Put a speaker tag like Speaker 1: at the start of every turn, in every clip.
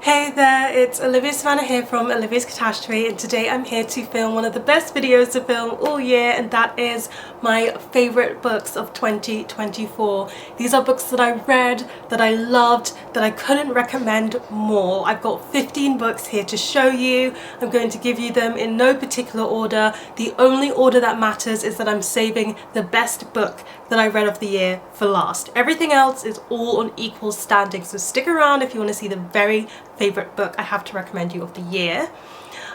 Speaker 1: Hey there, it's Olivia Savannah here from Olivia's Catastrophe, and today I'm here to film one of the best videos to film all year, and that is my favourite books of 2024. These are books that I read, that I loved, that I couldn't recommend more. I've got 15 books here to show you. I'm going to give you them in no particular order. The only order that matters is that I'm saving the best book that I read of the year for last. Everything else is all on equal standing, so stick around if you want to see the very favourite book I have to recommend you of the year.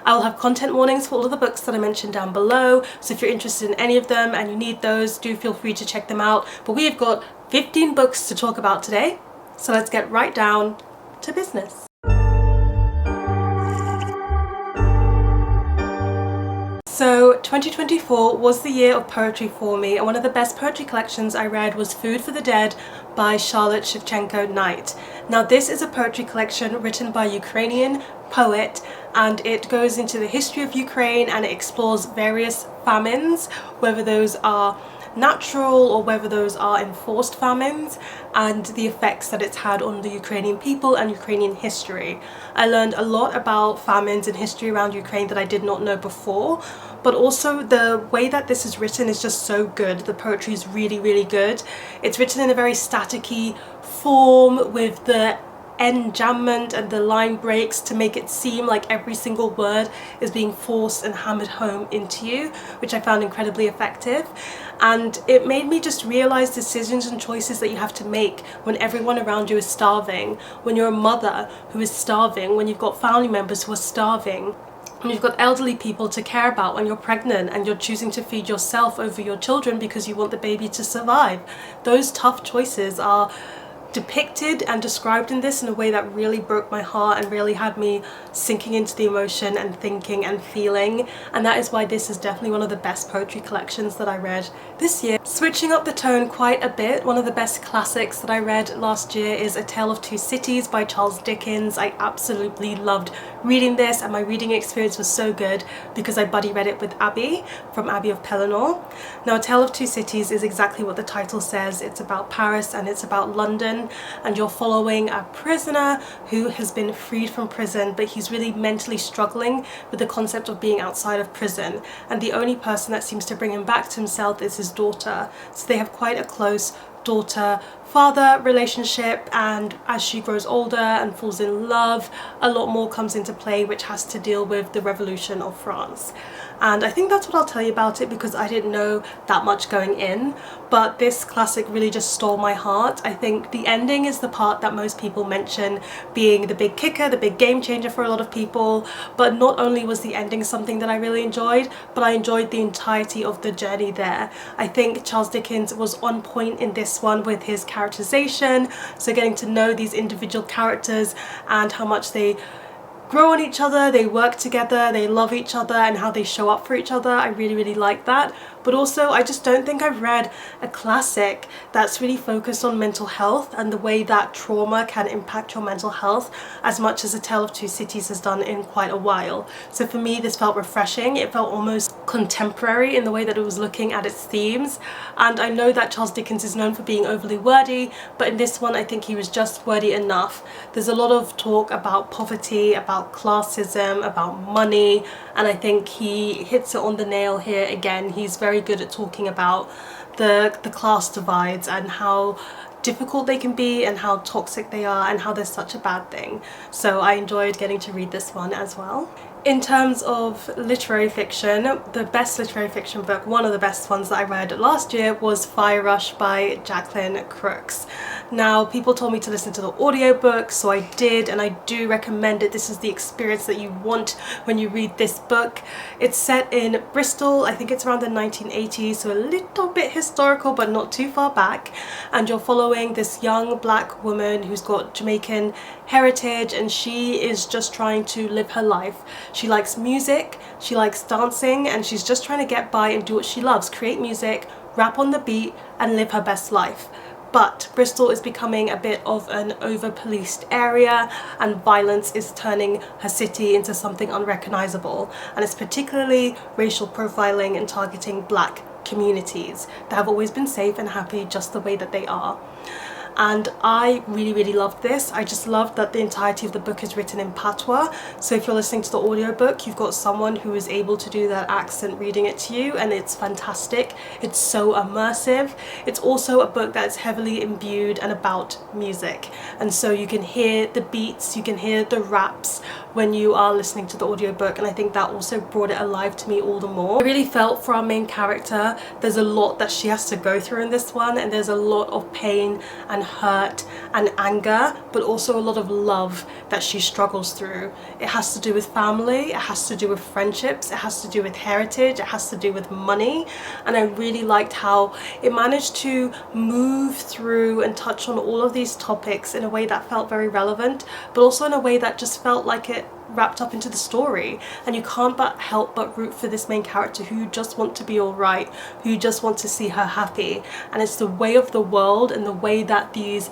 Speaker 1: I will have content warnings for all of the books that I mentioned down below, so if you're interested in any of them and you need those, do feel free to check them out. But we have got 15 books to talk about today, so let's get right down to business. So 2024 was the year of poetry for me, and one of the best poetry collections I read was Food for the Dead by Charlotte Shevchenko Knight. Now this is a poetry collection written by a Ukrainian poet, and it goes into the history of Ukraine and it explores various famines, whether those are natural or whether those are enforced famines, and the effects that it's had on the Ukrainian people and Ukrainian history. I learned a lot about famines and history around Ukraine that I did not know before, but also the way that this is written is just so good. The poetry is really good. It's written in a very staticky form with the enjambment and the line breaks to make it seem like every single word is being forced and hammered home into you, which I found incredibly effective. And it made me just realize decisions and choices that you have to make when everyone around you is starving, when you're a mother who is starving, when you've got family members who are starving, when you've got elderly people to care about, when you're pregnant and you're choosing to feed yourself over your children because you want the baby to survive. Those tough choices are depicted and described in this in a way that really broke my heart and really had me sinking into the emotion and thinking and feeling, and that is why this is definitely one of the best poetry collections that I read this year. Switching up the tone quite a bit, one of the best classics that I read last year is A Tale of Two Cities by Charles Dickens. I absolutely loved reading this, and my reading experience was so good because I buddy read it with Abby from Abbey of Pelennor. Now, A Tale of Two Cities is exactly what the title says. It's about Paris and it's about London, and you're following a prisoner who has been freed from prison, but he's really mentally struggling with the concept of being outside of prison, and the only person that seems to bring him back to himself is his daughter. So they have quite a close daughter-father relationship, and as she grows older and falls in love, a lot more comes into play which has to deal with the Revolution of France. And I think that's what I'll tell you about it because I didn't know that much going in, but this classic really just stole my heart. I think the ending is the part that most people mention being the big kicker, the big game changer for a lot of people, but not only was the ending something that I really enjoyed, but I enjoyed the entirety of the journey there. I think Charles Dickens was on point in this one with his characterization, so getting to know these individual characters and how much they grow on each other, they work together, they love each other, and how they show up for each other. I really like that. But also, I just don't think I've read a classic that's really focused on mental health and the way that trauma can impact your mental health as much as A Tale of Two Cities has done in quite a while. So for me, this felt refreshing. It felt almost contemporary in the way that it was looking at its themes. And I know that Charles Dickens is known for being overly wordy, but in this one, I think he was just wordy enough. There's a lot of talk about poverty, about classism, about money, and I think he hits it on the nail here again. He's very good at talking about the class divides and how difficult they can be and how toxic they are and how they're such a bad thing. So I enjoyed getting to read this one as well. In terms of literary fiction, the best literary fiction book, one of the best ones that I read last year, was Fire Rush by Jacqueline Crooks. Now, people told me to listen to the audiobook, so I did, and I do recommend it. This is the experience that you want when you read this book. It's set in Bristol, I think it's around the 1980s, so a little bit historical but not too far back, and you're following this young black woman who's got Jamaican heritage, and she is just trying to live her life. She likes music, she likes dancing, and she's just trying to get by and do what she loves, create music, rap on the beat, and live her best life. But Bristol is becoming a bit of an over-policed area, and violence is turning her city into something unrecognizable, and it's particularly racial profiling and targeting black communities that have always been safe and happy just the way that they are. and I really loved this. I just loved that the entirety of the book is written in patois, so if you're listening to the audiobook, you've got someone who is able to do that accent reading it to you, and it's fantastic. It's so immersive. It's also a book that is heavily imbued and about music, and so you can hear the beats, you can hear the raps when you are listening to the audiobook, and I think that also brought it alive to me all the more. I really felt for our main character. There's a lot that she has to go through in this one, and there's a lot of pain and hurt and anger, but also a lot of love that she struggles through. It has to do with family, it has to do with friendships, it has to do with heritage, it has to do with money, and I really liked how it managed to move through and touch on all of these topics in a way that felt very relevant, but also in a way that just felt like it wrapped up into the story, and you can't help but root for this main character who you just want to be all right, who you just want to see her happy. And it's the way of the world and the way that these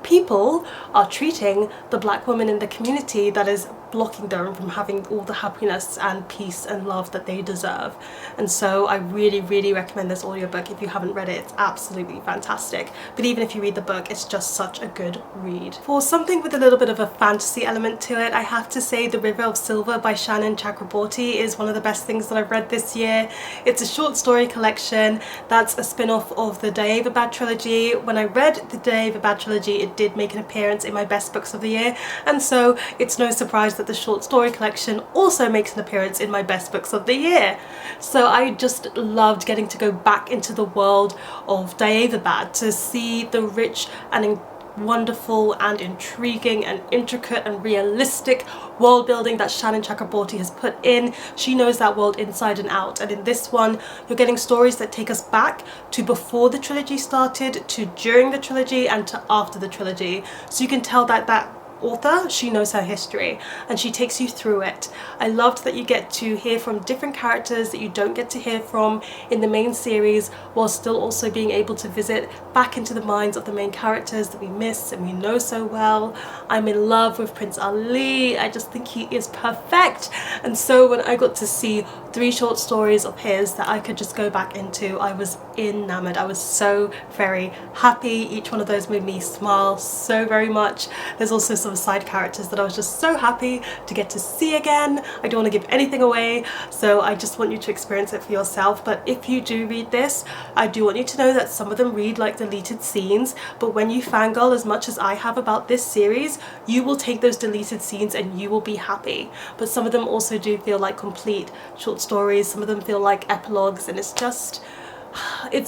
Speaker 1: people are treating the black women in the community that is blocking them from having all the happiness and peace and love that they deserve. And so I really recommend this audiobook. If you haven't read it, it's absolutely fantastic, but even if you read the book, it's just such a good read. For something with a little bit of a fantasy element to it, I have to say The River of Silver by Shannon Chakraborty is one of the best things that I've read this year. It's a short story collection that's a spin-off of the Daevabad trilogy. When I read the Daevabad trilogy, it did make an appearance in my best books of the year, and so it's no surprise that the short story collection also makes an appearance in my best books of the year. So I just loved getting to go back into the world of Daevabad to see the rich and wonderful and intriguing and intricate and realistic world building that Shannon Chakraborty has put in. She knows that world inside and out, and in this one you're getting stories that take us back to before the trilogy started, to during the trilogy, and to after the trilogy. So you can tell that author, she knows her history and she takes you through it. I loved that you get to hear from different characters that you don't get to hear from in the main series, while still also being able to visit back into the minds of the main characters that we miss and we know so well. I'm in love with Prince Ali. I just think he is perfect, and so when I got to see 3 short stories of his that I could just go back into, I was enamored. I was so very happy. Each one of those made me smile so very much. There's also some side characters that I was just so happy to get to see again. I don't want to give anything away, so I just want you to experience it for yourself. But if you do read this, I do want you to know that some of them read like deleted scenes, but when you fangirl as much as I have about this series, you will take those deleted scenes and you will be happy. But some of them also do feel like complete short stories, some of them feel like epilogues, and it's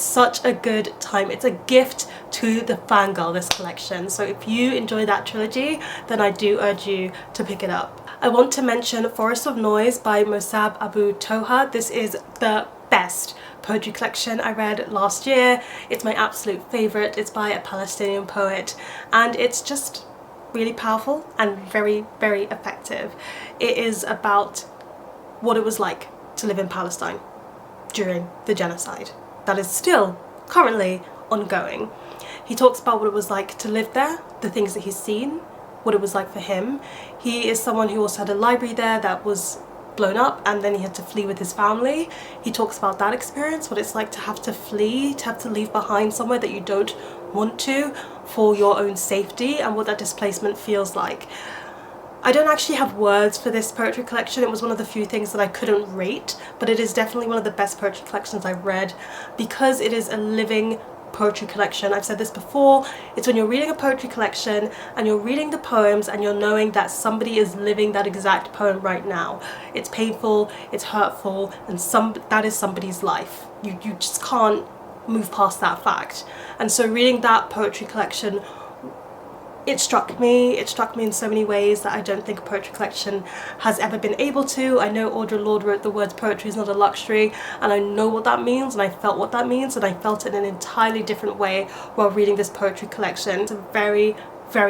Speaker 1: such a good time. It's a gift to the fangirl, this collection. So if you enjoy that trilogy, then I do urge you to pick it up. I want to mention Forest of Noise by Mosab Abu Toha. This is the best poetry collection I read last year. It's my absolute favourite. It's by a Palestinian poet, and it's just really powerful and very effective. It is about what it was like to live in Palestine during the genocide that is still currently ongoing. He talks about what it was like to live there, the things that he's seen, what it was like for him. He is someone who also had a library there that was blown up, and then he had to flee with his family. He talks about that experience, what it's like to have to flee, to have to leave behind somewhere that you don't want to for your own safety, and what that displacement feels like. I don't actually have words for this poetry collection. It was one of the few things that I couldn't rate, but it is definitely one of the best poetry collections I've read because it is a living poetry collection. I've said this before, it's when you're reading a poetry collection and you're reading the poems and you're knowing that somebody is living that exact poem right now. It's painful, it's hurtful, and that is somebody's life. You just can't move past that fact. And so reading that poetry collection, it struck me in so many ways that I don't think a poetry collection has ever been able to. I know Audre Lorde wrote the words poetry is not a luxury, and I know what that means, and I felt what that means, and I felt it in an entirely different way while reading this poetry collection. It's a very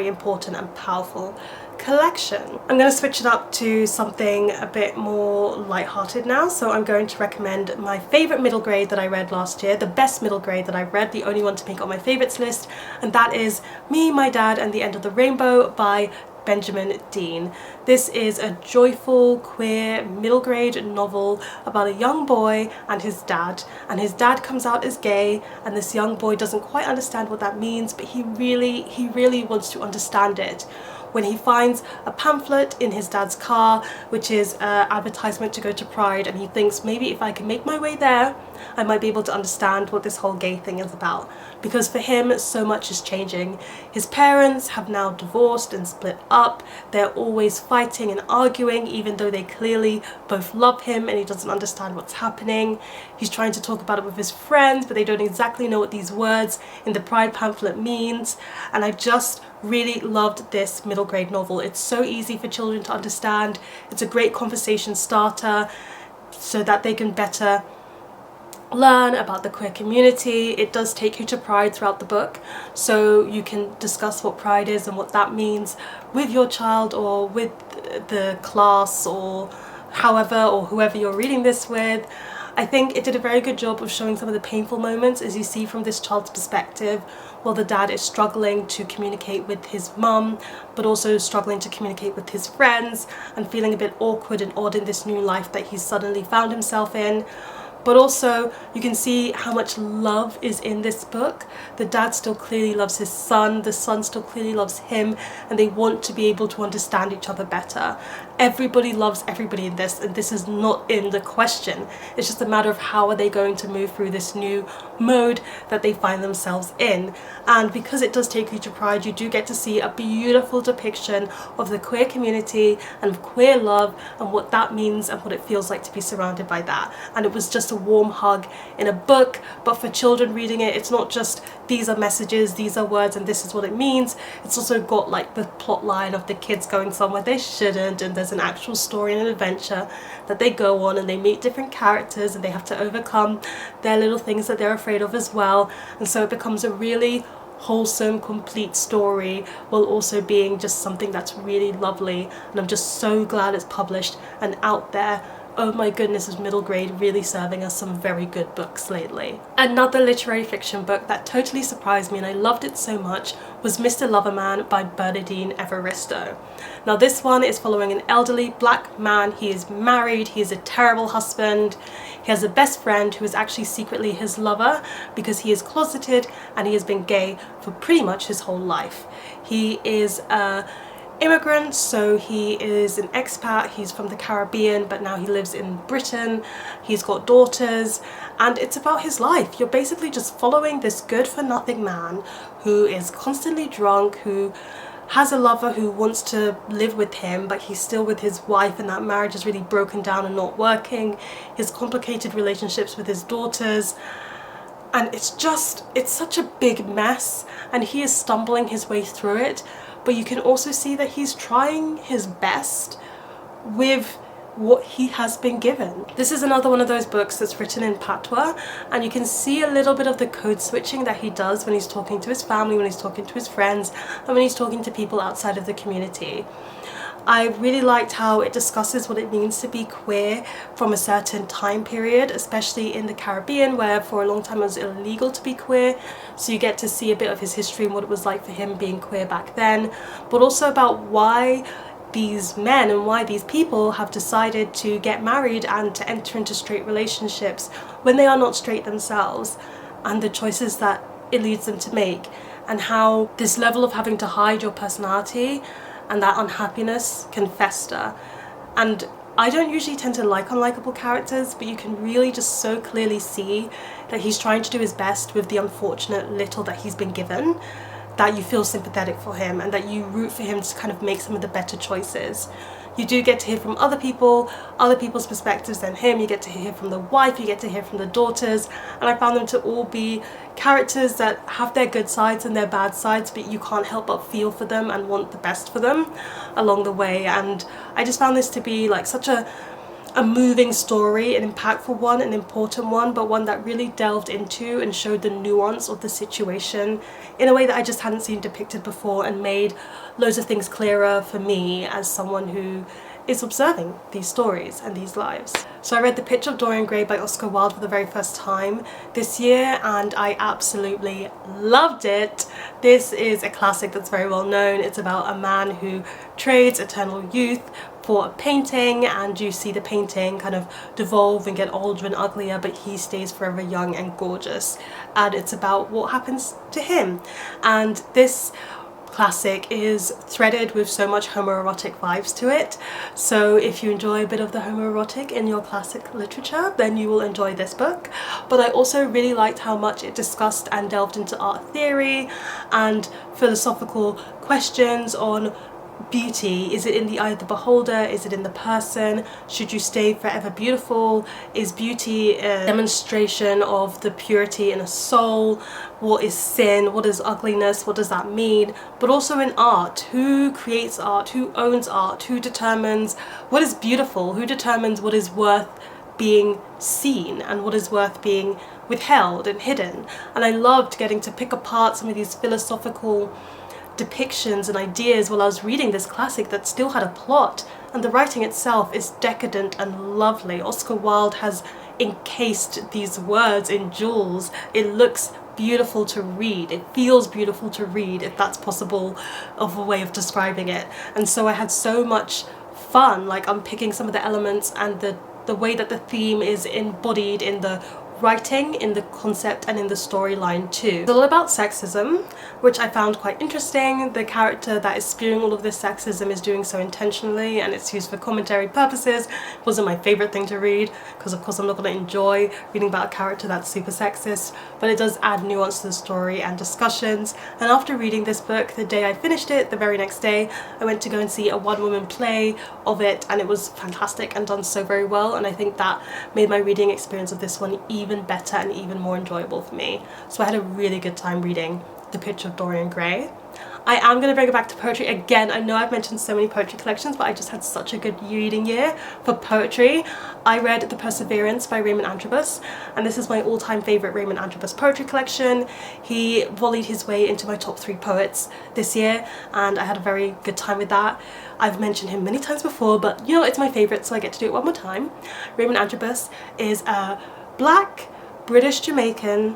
Speaker 1: important and powerful collection. I'm going to switch it up to something a bit more light-hearted now, so I'm going to recommend my favourite middle grade that I read last year, the best middle grade that I've read, the only one to make on my favourites list, and that is Me, My Dad and the End of the Rainbow by Benjamin Dean. This is a joyful, queer, middle grade novel about a young boy and his dad. And his dad comes out as gay, and this young boy doesn't quite understand what that means, but he really wants to understand it. When he finds a pamphlet in his dad's car, which is an advertisement to go to Pride, and he thinks maybe if I can make my way there, I might be able to understand what this whole gay thing is about. Because for him, so much is changing. His parents have now divorced and split up. They're always fighting and arguing, even though they clearly both love him and he doesn't understand what's happening. He's trying to talk about it with his friends, but they don't exactly know what these words in the Pride pamphlet means. And I just really loved this middle grade novel. It's so easy for children to understand. It's a great conversation starter so that they can better learn about the queer community. It does take you to Pride throughout the book, so you can discuss what Pride is and what that means with your child or with the class or however or whoever you're reading this with. I think it did a very good job of showing some of the painful moments, as you see from this child's perspective, while the dad is struggling to communicate with his mum, but also struggling to communicate with his friends and feeling a bit awkward and odd in this new life that he's suddenly found himself in. But also you can see how much love is in this book. The dad still clearly loves his son, the son still clearly loves him, and they want to be able to understand each other better. Everybody loves everybody in this, and this is not in the question. It's just a matter of how are they going to move through this new mode that they find themselves in. And because it does take you to Pride, you do get to see a beautiful depiction of the queer community and of queer love and what that means and what it feels like to be surrounded by that. And it was just a warm hug in a book, but for children reading it, it's not just these are messages, these are words, and this is what it means. It's also got like the plot line of the kids going somewhere they shouldn't, and there's an actual story and an adventure that they go on, and they meet different characters and they have to overcome their little things that they're afraid of as well. And so it becomes a really wholesome, complete story, while also being just something that's really lovely. And I'm just so glad it's published and out there. Oh my goodness, is middle grade really serving us some very good books lately. Another literary fiction book that totally surprised me and I loved it so much was Mr. Loverman by Bernardine Evaristo. Now this one is following an elderly black man. He is married, he is a terrible husband. He has a best friend who is actually secretly his lover because he is closeted and he has been gay for pretty much his whole life. He is a immigrant, so he is an expat. He's from the Caribbean, but now he lives in Britain. He's got daughters, and it's about his life. You're basically just following this good-for-nothing man who is constantly drunk, who has a lover who wants to live with him, but he's still with his wife, and that marriage is really broken down and not working. His complicated relationships with his daughters, and it's such a big mess, and he is stumbling his way through it. But you can also see that he's trying his best with what he has been given. This is another one of those books that's written in patois, and you can see a little bit of the code switching that he does when he's talking to his family, when he's talking to his friends, and when he's talking to people outside of the community. I really liked how it discusses what it means to be queer from a certain time period, especially in the Caribbean, where for a long time it was illegal to be queer. So you get to see a bit of his history and what it was like for him being queer back then, but also about why these men and why these people have decided to get married and to enter into straight relationships when they are not straight themselves, and the choices that it leads them to make, and how this level of having to hide your personality and that unhappiness can fester. And I don't usually tend to like unlikable characters, but you can really just so clearly see that he's trying to do his best with the unfortunate little that he's been given, that you feel sympathetic for him and that you root for him to kind of make some of the better choices. You do get to hear from other people's perspectives than him. You get to hear from the wife, you get to hear from the daughters, and I found them to all be characters that have their good sides and their bad sides, but you can't help but feel for them and want the best for them along the way. And I just found this to be like such a moving story, an impactful one, an important one, but one that really delved into and showed the nuance of the situation in a way that I just hadn't seen depicted before, and made loads of things clearer for me as someone who is observing these stories and these lives. So I read The Pitch of Dorian Gray by Oscar Wilde for the very first time this year, and I absolutely loved it. This is a classic that's very well known. It's about a man who trades eternal youth for a painting, and you see the painting kind of devolve and get older and uglier, but he stays forever young and gorgeous, and it's about what happens to him. And this classic is threaded with so much homoerotic vibes to it, so if you enjoy a bit of the homoerotic in your classic literature, then you will enjoy this book. But I also really liked how much it discussed and delved into art theory and philosophical questions on beauty. Is it in the eye of the beholder? Is it in the person? Should you stay forever beautiful? Is beauty a demonstration of the purity in a soul? What is sin? What is ugliness? What does that mean? But also in art, who creates art? Who owns art? Who determines what is beautiful? Who determines what is worth being seen and what is worth being withheld and hidden? And I loved getting to pick apart some of these philosophical depictions and ideas while I was reading this classic that still had a plot, and the writing itself is decadent and lovely. Oscar Wilde has encased these words in jewels. It looks beautiful to read. It feels beautiful to read, if that's possible of a way of describing it. And so I had so much fun like unpicking some of the elements and the way that the theme is embodied in the writing, in the concept, and in the storyline too. It's all about sexism, which I found quite interesting. The character that is spewing all of this sexism is doing so intentionally, and it's used for commentary purposes. It wasn't my favourite thing to read, because of course I'm not going to enjoy reading about a character that's super sexist, but it does add nuance to the story and discussions. And after reading this book, the day I finished it, the very next day, I went to go and see a one-woman play of it, and it was fantastic and done so very well, and I think that made my reading experience of this one even better and even more enjoyable for me. So I had a really good time reading The Pitch of Dorian Gray. I am going to bring it back to poetry again. I know I've mentioned so many poetry collections, but I just had such a good reading year for poetry. I read The Perseverance by Raymond Antrobus, and this is my all-time favourite Raymond Antrobus poetry collection. He volleyed his way into my top 3 poets this year, and I had a very good time with that. I've mentioned him many times before, but you know, it's my favourite, so I get to do it one more time. Raymond Antrobus is a Black, British Jamaican,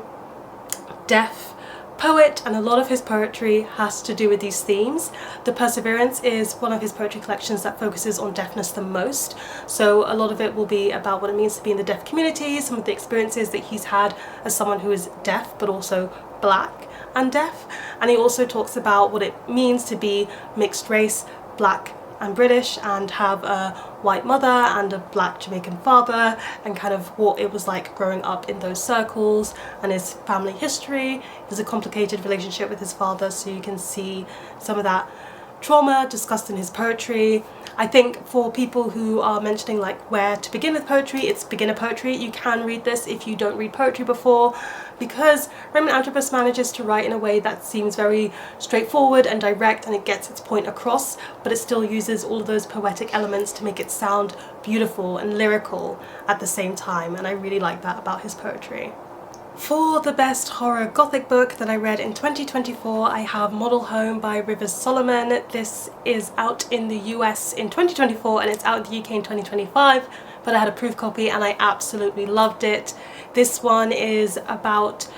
Speaker 1: deaf poet, and a lot of his poetry has to do with these themes. The Perseverance is one of his poetry collections that focuses on deafness the most, so a lot of it will be about what it means to be in the deaf community, some of the experiences that he's had as someone who is deaf but also Black and deaf, and he also talks about what it means to be mixed race, Black and British, and have a white mother and a Black Jamaican father, and kind of what it was like growing up in those circles, and his family history. There's a complicated relationship with his father, so you can see some of that trauma discussed in his poetry. I think for people who are mentioning like where to begin with poetry, it's beginner poetry. You can read this if you don't read poetry before, because Raymond Antrobus manages to write in a way that seems very straightforward and direct, and it gets its point across, but it still uses all of those poetic elements to make it sound beautiful and lyrical at the same time, and I really like that about his poetry. For the best horror gothic book that I read in 2024, I have Model Home by Rivers Solomon. This is out in the US in 2024 and it's out in the UK in 2025, but I had a proof copy and I absolutely loved it. This one is about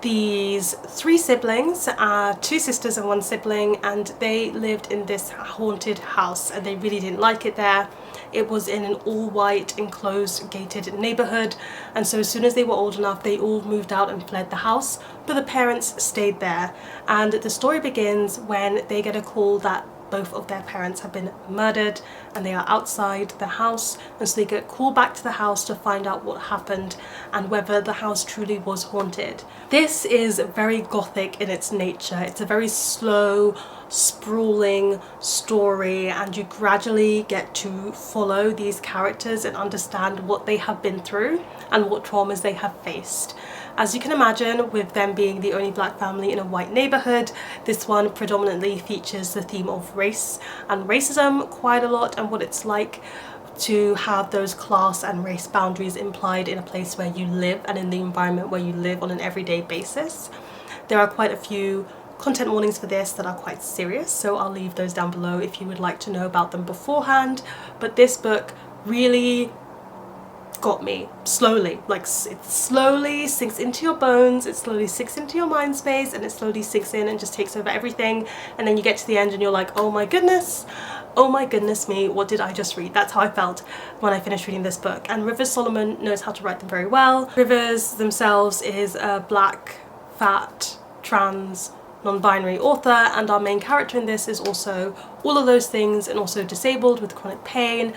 Speaker 1: these 3 siblings, 2 sisters and 1 sibling, and they lived in this haunted house and they really didn't like it there. It was in an all-white enclosed gated neighborhood, and so as soon as they were old enough they all moved out and fled the house, but the parents stayed there. And the story begins when they get a call that both of their parents have been murdered and they are outside the house, and so they get called back to the house to find out what happened and whether the house truly was haunted. This is very gothic in its nature. It's a very slow, sprawling story, and you gradually get to follow these characters and understand what they have been through and what traumas they have faced. As you can imagine, with them being the only Black family in a white neighbourhood, this one predominantly features the theme of race and racism quite a lot, and what it's like to have those class and race boundaries implied in a place where you live and in the environment where you live on an everyday basis. There are quite a few content warnings for this that are quite serious, so I'll leave those down below if you would like to know about them beforehand. But this book really got me slowly. Like, it slowly sinks into your bones, it slowly sinks into your mind space, and it slowly sinks in and just takes over everything. And then you get to the end and you're like, oh my goodness me, what did I just read? That's how I felt when I finished reading this book. And Rivers Solomon knows how to write them very well. Rivers themselves is a black, fat, trans, non-binary author, and our main character in this is also all of those things and also disabled with chronic pain,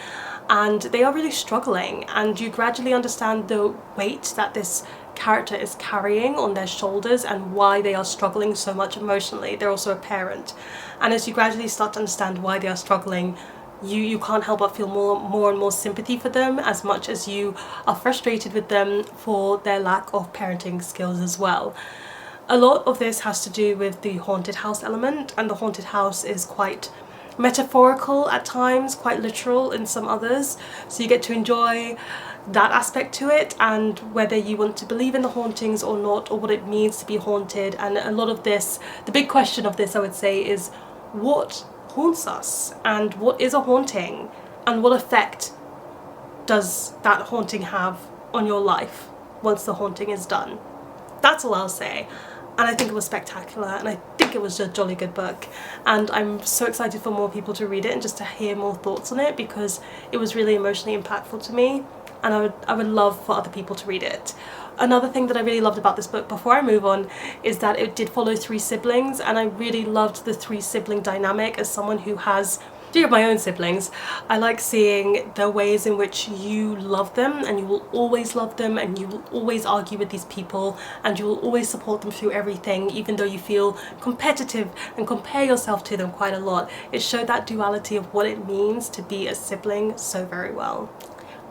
Speaker 1: and they are really struggling, and you gradually understand the weight that this character is carrying on their shoulders and why they are struggling so much emotionally. They're also a parent, and as you gradually start to understand why they are struggling, you can't help but feel more and more sympathy for them, as much as you are frustrated with them for their lack of parenting skills as well. A lot of this has to do with the haunted house element, and the haunted house is quite metaphorical at times, quite literal in some others, so you get to enjoy that aspect to it, and whether you want to believe in the hauntings or not, or what it means to be haunted. And a lot of this, the big question of this, I would say, is what haunts us, and what is a haunting, and what effect does that haunting have on your life once the haunting is done. That's all I'll say. And I think it was spectacular, and I think it was a jolly good book, and I'm so excited for more people to read it and just to hear more thoughts on it, because it was really emotionally impactful to me, and I would love for other people to read it. Another thing that I really loved about this book, before I move on, is that it did follow 3 siblings, and I really loved the 3 sibling dynamic. As someone who has 3 of my own siblings, I like seeing the ways in which you love them, and you will always love them, and you will always argue with these people, and you will always support them through everything, even though you feel competitive and compare yourself to them quite a lot. It showed that duality of what it means to be a sibling so very well.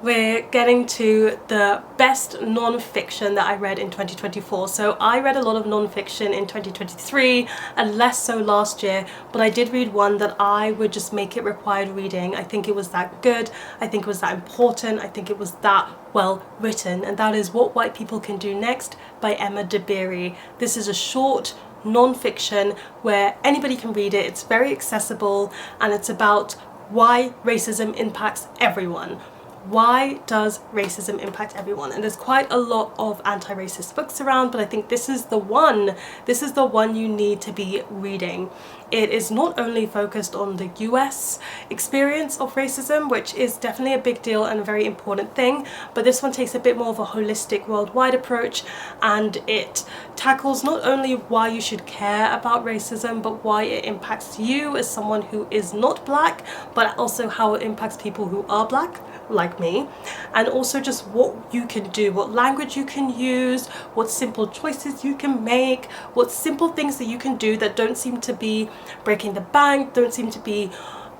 Speaker 1: We're getting to the best non-fiction that I read in 2024. So I read a lot of non-fiction in 2023 and less so last year, but I did read one that I would just make it required reading. I think it was that good, I think it was that important, I think it was that well written, and that is What White People Can Do Next by Emma Dabiri. This is a short non-fiction where anybody can read it. It's very accessible, and it's about why racism impacts everyone. Why does racism impact everyone? And there's quite a lot of anti-racist books around, but I think this is the one you need to be reading. It is not only focused on the US experience of racism, which is definitely a big deal and a very important thing, but this one takes a bit more of a holistic worldwide approach, and it tackles not only why you should care about racism, but why it impacts you as someone who is not black, but also how it impacts people who are black, like me, and also just what you can do, what language you can use, what simple choices you can make, what simple things that you can do that don't seem to be breaking the bank, don't seem to be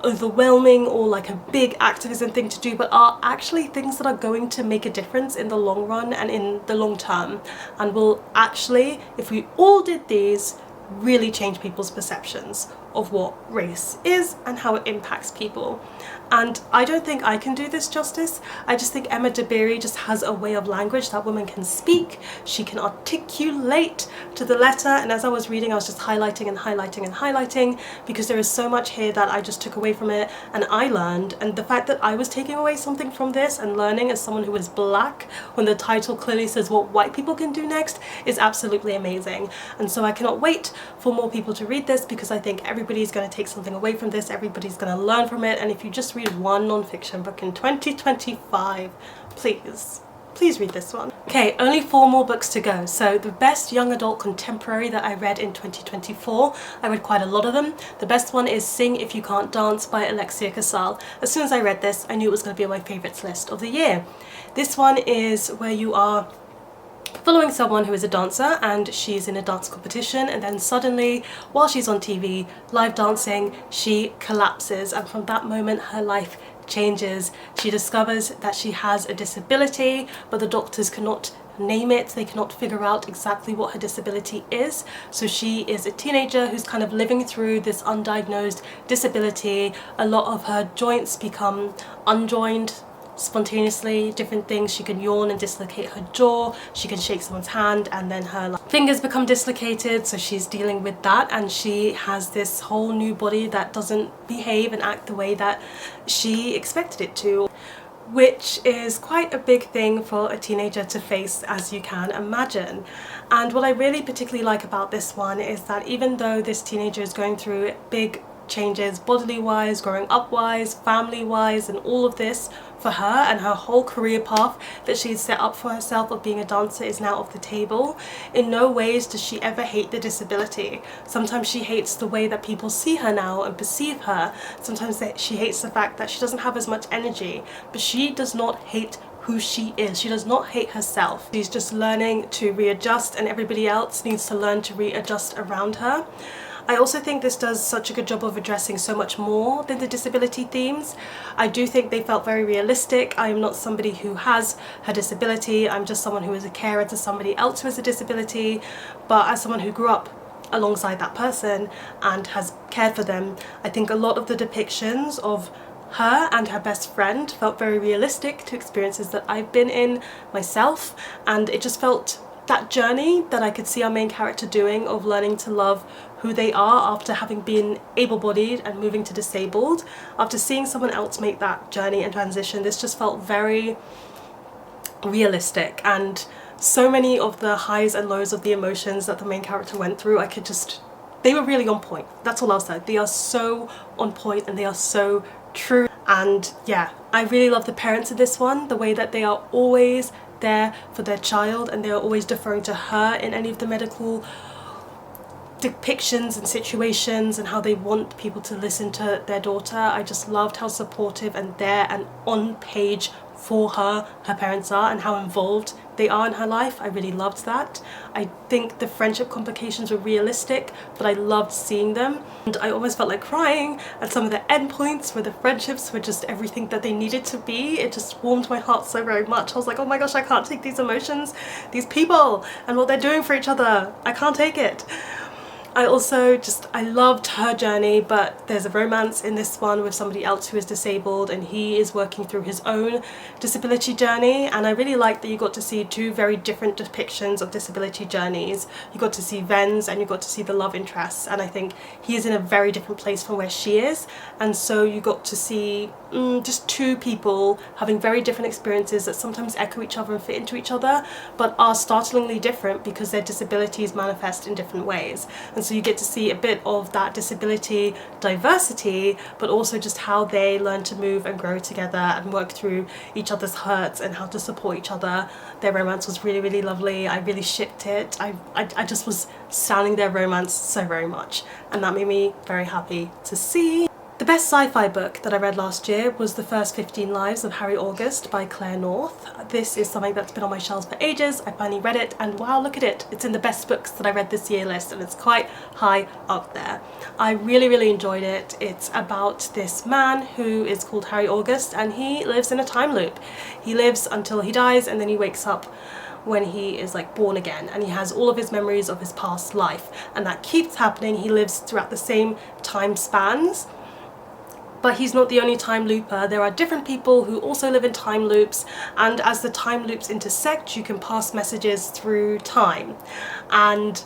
Speaker 1: overwhelming or like a big activism thing to do, but are actually things that are going to make a difference in the long run and in the long term, and will actually, if we all did these, really change people's perceptions of what race is and how it impacts people. And I don't think I can do this justice. I just think Emma Dabiri just has a way of language that woman can speak. She can articulate to the letter, and as I was reading I was just highlighting and highlighting and highlighting, because there is so much here that I just took away from it and I learned. And the fact that I was taking away something from this and learning as someone who is black, when the title clearly says What White People Can Do Next, is absolutely amazing. And so I cannot wait for more people to read this, because I think everybody's going to take something away from this, everybody's going to learn from it. And if you just read one non-fiction book in 2025, please read this one. Okay, only 4 more books to go. So the best young adult contemporary that I read in 2024, I read quite a lot of them. The best one is Sing If You Can't Dance by Alexia Casale. As soon as I read this, I knew it was going to be on my favourites list of the year. This one is where you are following someone who is a dancer, and she's in a dance competition, and then suddenly, while she's on TV live dancing, she collapses, and from that moment her life changes. She discovers that she has a disability, but the doctors cannot name it, they cannot figure out exactly what her disability is. So she is a teenager who's kind of living through this undiagnosed disability. A lot of her joints become unjoined, spontaneously different things. She can yawn and dislocate her jaw, she can shake someone's hand and then her fingers become dislocated, so she's dealing with that, and she has this whole new body that doesn't behave and act the way that she expected it to, which is quite a big thing for a teenager to face, as you can imagine. And what I really particularly like about this one is that even though this teenager is going through big changes bodily wise, growing up wise, family wise, and all of this for her, and her whole career path that she's set up for herself of being a dancer is now off the table, in no ways does she ever hate the disability. Sometimes she hates the way that people see her now and perceive her. Sometimes she hates the fact that she doesn't have as much energy, but she does not hate who she is. She does not hate herself. She's just learning to readjust, and everybody else needs to learn to readjust around her. I also think this does such a good job of addressing so much more than the disability themes. I do think they felt very realistic. I am not somebody who has her disability, I'm just someone who is a carer to somebody else who has a disability, but as someone who grew up alongside that person and has cared for them, I think a lot of the depictions of her and her best friend felt very realistic to experiences that I've been in myself, and it just felt that journey that I could see our main character doing, of learning to love who they are after having been able-bodied and moving to disabled. After seeing someone else make that journey and transition, this just felt very realistic, and so many of the highs and lows of the emotions that the main character went through, they were really on point. That's all I'll say. They are so on point and they are so true. And yeah, I really love the parents of this one, the way that they are always there for their child and they are always deferring to her in any of the medical depictions and situations, and how they want people to listen to their daughter. I just loved how supportive and there and on page for her parents are, and how involved they are in her life. I really loved that. I think the friendship complications were realistic, but I loved seeing them, and I almost felt like crying at some of the end points where the friendships were just everything that they needed to be. It just warmed my heart so very much. I was like, oh my gosh, I can't take these emotions, these people and what they're doing for each other. I can't take it. I loved her journey, but there's a romance in this one with somebody else who is disabled, and he is working through his own disability journey, and I really liked that you got to see two very different depictions of disability journeys. You got to see Ven's and you got to see the love interests, and I think he is in a very different place from where she is, and so you got to see just two people having very different experiences that sometimes echo each other and fit into each other, but are startlingly different because their disabilities manifest in different ways. And so you get to see a bit of that disability diversity, but also just how they learn to move and grow together and work through each other's hurts and how to support each other. Their romance was really, really lovely. I really shipped it. I just was standing their romance so very much, and that made me very happy to see. The best sci-fi book that I read last year was The First 15 Lives of Harry August by Claire North. This is something that's been on my shelves for ages. I finally read it, and wow, look at it. It's in the best books that I read this year list, and it's quite high up there. I really, really enjoyed it. It's about this man who is called Harry August, and he lives in a time loop. He lives until he dies, and then he wakes up when he is like born again, and he has all of his memories of his past life, and that keeps happening. He lives throughout the same time spans. But he's not the only time looper. There are different people who also live in time loops, and as the time loops intersect, you can pass messages through time. And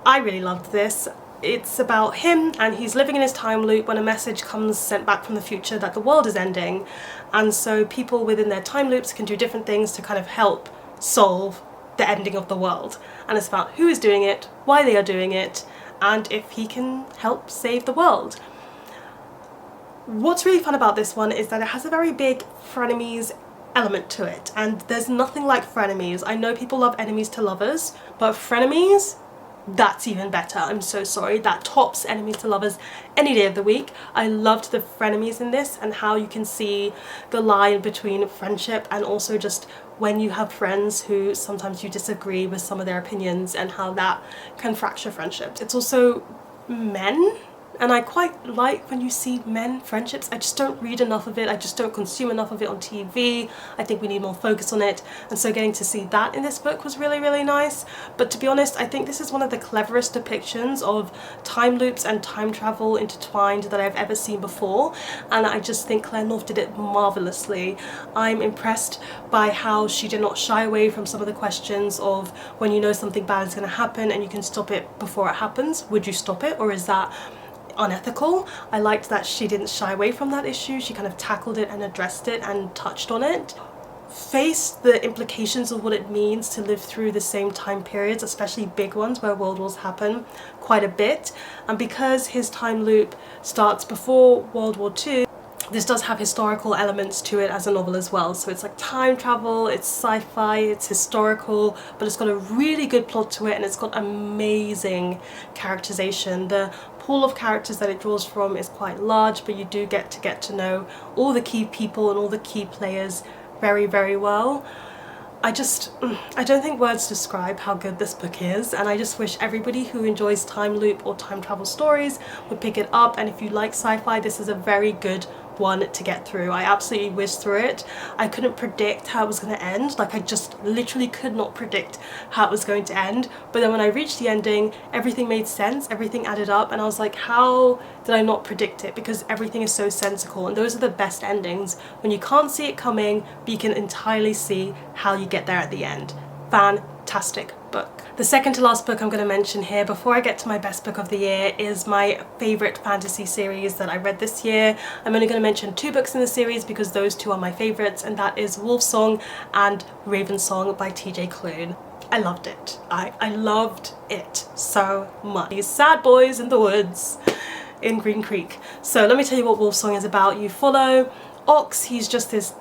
Speaker 1: I really loved this. It's about him, and he's living in his time loop when a message comes sent back from the future that the world is ending. And so people within their time loops can do different things to kind of help solve the ending of the world. And it's about who is doing it, why they are doing it, and if he can help save the world. What's really fun about this one is that it has a very big frenemies element to it, and there's nothing like frenemies. I know people love enemies to lovers, but frenemies, that's even better. I'm so sorry. That tops enemies to lovers any day of the week. I loved the frenemies in this, and how you can see the line between friendship and also just when you have friends who sometimes you disagree with some of their opinions, and how that can fracture friendships. It's also men and I quite like when you see men friendships. I just don't read enough of it, I just don't consume enough of it on TV. I think we need more focus on it, and so getting to see that in this book was really, really nice. But to be honest, I think this is one of the cleverest depictions of time loops and time travel intertwined that I've ever seen before, and I just think Claire North did it marvellously. I'm impressed by how she did not shy away from some of the questions of when you know something bad is going to happen and you can stop it before it happens, would you stop it, or is that unethical? I liked that she didn't shy away from that issue. She kind of tackled it and addressed it and touched on it. Faced the implications of what it means to live through the same time periods, especially big ones where world wars happen, quite a bit. And because his time loop starts before World War II, this does have historical elements to it as a novel as well. So it's like time travel, it's sci-fi, it's historical, but it's got a really good plot to it, and it's got amazing characterization. The pool of characters that it draws from is quite large, but you do get to know all the key people and all the key players very, very well. I don't think words describe how good this book is, and I just wish everybody who enjoys time loop or time travel stories would pick it up. And if you like sci-fi, this is a very good one to get through. I absolutely whizzed through it. I couldn't predict how it was going to end. Like, I just literally could not predict how it was going to end. But then when I reached the ending, everything made sense, everything added up, and I was like, how did I not predict it? Because everything is so sensical, and those are the best endings, when you can't see it coming but you can entirely see how you get there at the end. Fantastic book. The second to last book I'm going to mention here before I get to my best book of the year is my favourite fantasy series that I read this year. I'm only going to mention 2 books in the series because those 2 are my favourites, and that is Wolfsong and Ravensong by TJ Klune. I loved it. I loved it so much. These sad boys in the woods in Green Creek. So let me tell you what Wolfsong is about. You follow Ox. He's just this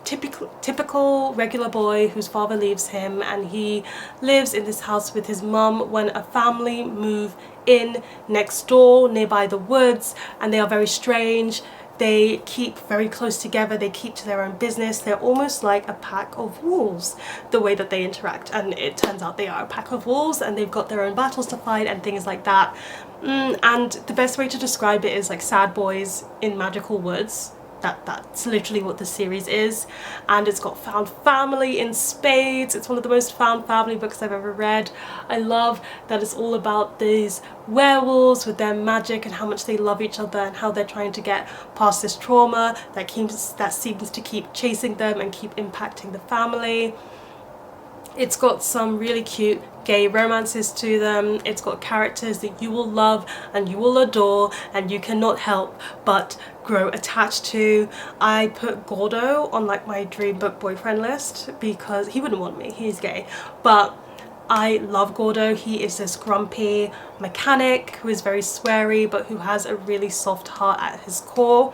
Speaker 1: typical regular boy whose father leaves him, and he lives in this house with his mum when a family move in next door nearby the woods, and they are very strange. They keep very close together, they keep to their own business. They're almost like a pack of wolves, the way that they interact, and it turns out they are a pack of wolves, and they've got their own battles to fight and things like that. And the best way to describe it is like sad boys in magical woods. That's literally what the series is, and it's got found family in spades. It's one of the most found family books I've ever read. I love that it's all about these werewolves with their magic and how much they love each other and how they're trying to get past this trauma that seems to keep chasing them and keep impacting the family. It's got some really cute gay romances to them. It's got characters that you will love and you will adore and you cannot help but grow attached to. I put Gordo on like my dream book boyfriend list because he wouldn't want me, he's gay, but I love Gordo. He is this grumpy mechanic who is very sweary but who has a really soft heart at his core,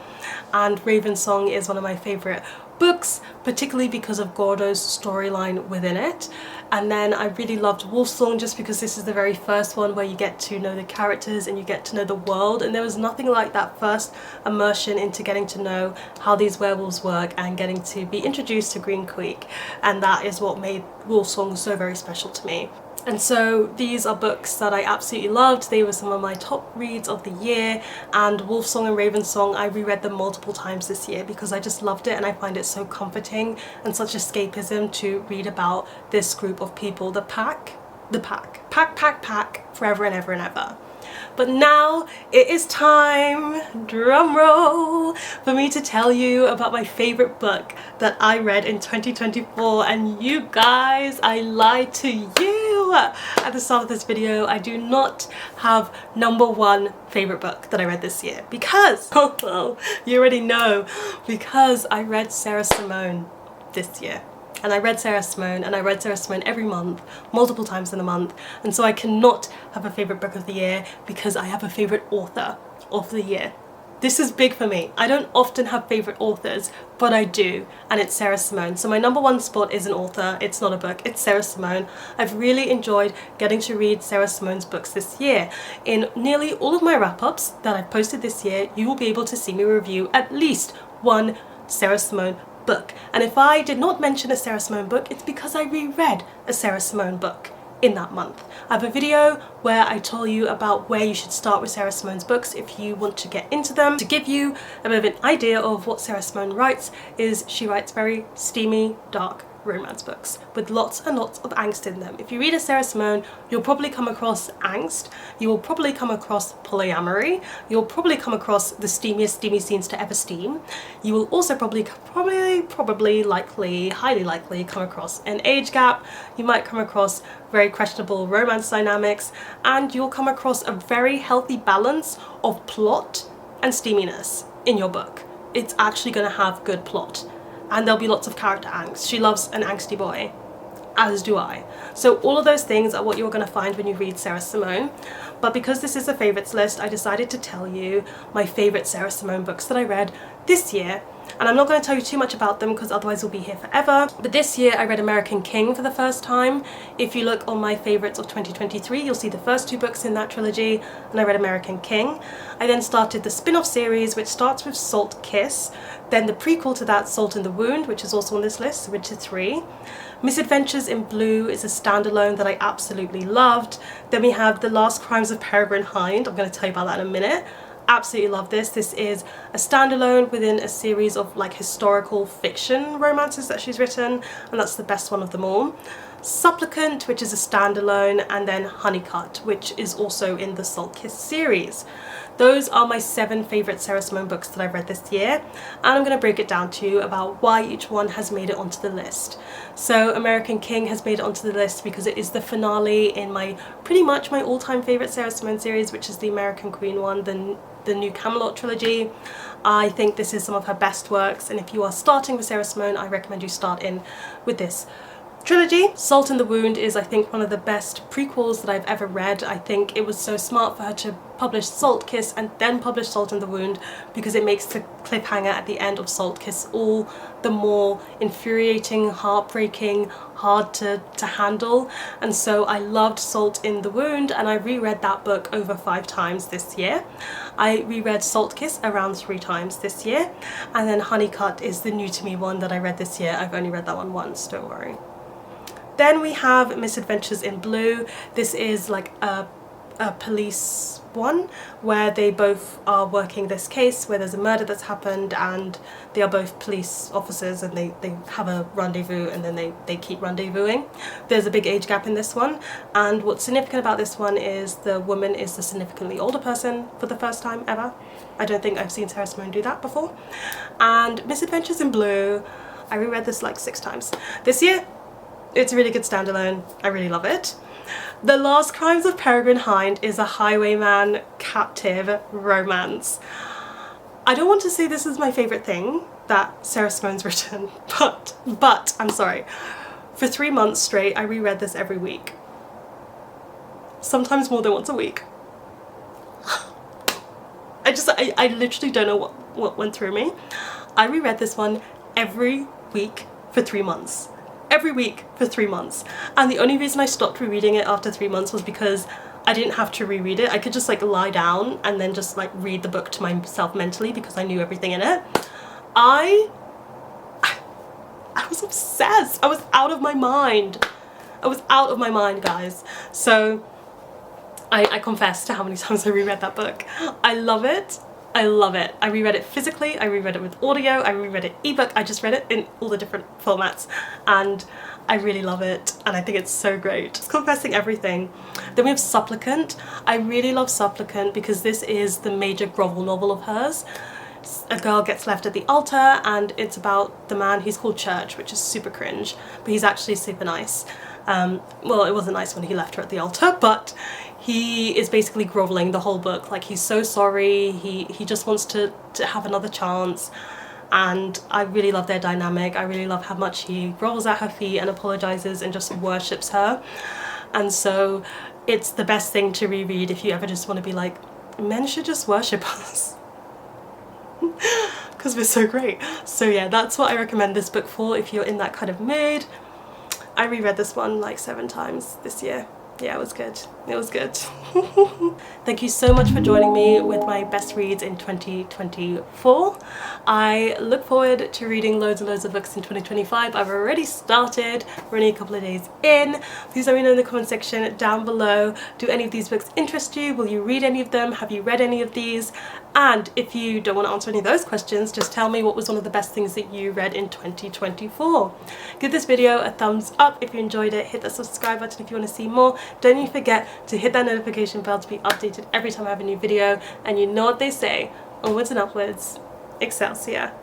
Speaker 1: and Ravensong is one of my favourite books, particularly because of Gordo's storyline within it. And then I really loved Wolfsong just because this is the very first one where you get to know the characters and you get to know the world, and there was nothing like that first immersion into getting to know how these werewolves work and getting to be introduced to Green Creek, and that is what made Wolfsong so very special to me. And so these are books that I absolutely loved. They were some of my top reads of the year, and Wolfsong and Ravensong, I reread them multiple times this year because I just loved it, and I find it so comforting and such escapism to read about this group of people, the pack, forever and ever and ever. But now it is time, drum roll, for me to tell you about my favourite book that I read in 2024, and you guys, I lied to you at the start of this video. I do not have #1 favourite book that I read this year because, oh well, you already know, because I read Sarah Simone this year. And I read Sarah Simone, and I read Sarah Simone every month, multiple times in a month, and so I cannot have a favourite book of the year because I have a favourite author of the year. This is big for me. I don't often have favourite authors, but I do, and it's Sarah Simone. So my #1 spot is an author, it's not a book, it's Sarah Simone. I've really enjoyed getting to read Sarah Simone's books this year. In nearly all of my wrap-ups that I've posted this year, you will be able to see me review at least one Sarah Simone book. And if I did not mention a Sarah Simone book, it's because I reread a Sarah Simone book in that month. I have a video where I tell you about where you should start with Sarah Simone's books if you want to get into them. To give you a bit of an idea of what Sarah Simone writes is she writes very steamy, dark romance books with lots and lots of angst in them. If you read a Sarah Simone, you'll probably come across angst, you will probably come across polyamory, you'll probably come across the steamiest steamy scenes to ever steam. You will also probably highly likely come across an age gap, you might come across very questionable romance dynamics, and you'll come across a very healthy balance of plot and steaminess in your book. It's actually going to have good plot. And there'll be lots of character angst. She loves an angsty boy, as do I. So all of those things are what you're going to find when you read Sarah Simone. But because this is a favourites list, I decided to tell you my favourite Sarah Simone books that I read this year. And I'm not going to tell you too much about them because otherwise we'll be here forever. But this year I read American King for the first time. If you look on my favourites of 2023, you'll see the first 2 books in that trilogy, and I read American King. I then started the spin-off series, which starts with Salt Kiss, then the prequel to that, Salt in the Wound, which is also on this list, which is 3. Misadventures in Blue is a standalone that I absolutely loved. Then we have The Last Crimes of Peregrine Hind. I'm going to tell you about that in a minute. Absolutely love this. This is a standalone within a series of like historical fiction romances that she's written, and that's the best one of them all. Supplicant, which is a standalone, and then Honeycut, which is also in the Salt Kiss series. Those are my 7 favourite Sarah Simone books that I've read this year, and I'm going to break it down to you about why each one has made it onto the list. So American King has made it onto the list because it is the finale in pretty much my all-time favourite Sarah Simone series, which is the American Queen one, the New Camelot trilogy. I think this is some of her best works, and if you are starting with Sarah Simone, I recommend you start in with this trilogy. Salt in the Wound is, I think, one of the best prequels that I've ever read. I think it was so smart for her to publish Salt Kiss and then publish Salt in the Wound, because it makes the cliffhanger at the end of Salt Kiss all the more infuriating, heartbreaking, hard to handle. And so I loved Salt in the Wound, and I reread that book over 5 times this year. I reread Salt Kiss around 3 times this year, and then Honeycut is the new to me one that I read this year. I've only read that one once, don't worry. Then we have Misadventures in Blue. This is like a police one where they both are working this case where there's a murder that's happened, and they are both police officers, and they have a rendezvous, and then they keep rendezvousing. There's a big age gap in this one, and what's significant about this one is the woman is the significantly older person for the first time ever. I don't think I've seen Sarah Simone do that before. And Misadventures in Blue, I reread this like 6 times this year. It's a really good standalone. I really love it. The Last Crimes of Peregrine Hind is a highwayman captive romance. I don't want to say this is my favourite thing that Sarah Simone's written, but I'm sorry. For 3 months straight, I reread this every week. Sometimes more than once a week. I literally don't know what went through me. I reread this one every week for 3 months. Every week for 3 months, and the only reason I stopped rereading it after 3 months was because I didn't have to reread it. I could just like lie down and then just like read the book to myself mentally because I knew everything in it. I was obsessed. I was out of my mind. I was out of my mind, guys. So I confess to how many times I reread that book. I love it. I love it. I reread it physically, I reread it with audio, I reread it ebook, I just read it in all the different formats, and I really love it, and I think it's so great. Just confessing everything. Then we have Supplicant. I really love Supplicant because this is the major grovel novel of hers. A girl gets left at the altar, and it's about the man. He's called Church, which is super cringe, but he's actually super nice. Well, it wasn't nice when he left her at the altar, but he is basically groveling the whole book. Like, he's so sorry, he just wants to have another chance, and I really love their dynamic. I really love how much he grovels at her feet and apologizes and just worships her. And so it's the best thing to reread if you ever just want to be like, men should just worship us because we're so great. So yeah, that's what I recommend this book for if you're in that kind of mood. I reread this one like 7 times this year. Yeah, it was good. It was good. Thank you so much for joining me with my best reads in 2024. I look forward to reading loads and loads of books in 2025. I've already started. We're only a couple of days in. Please let me know in the comment section down below. Do any of these books interest you? Will you read any of them? Have you read any of these? And if you don't want to answer any of those questions, just tell me what was one of the best things that you read in 2024. Give this video a thumbs up if you enjoyed it. Hit that subscribe button if you want to see more. Don't even forget to hit that notification bell to be updated every time I have a new video. And you know what they say, onwards and upwards, Excelsior.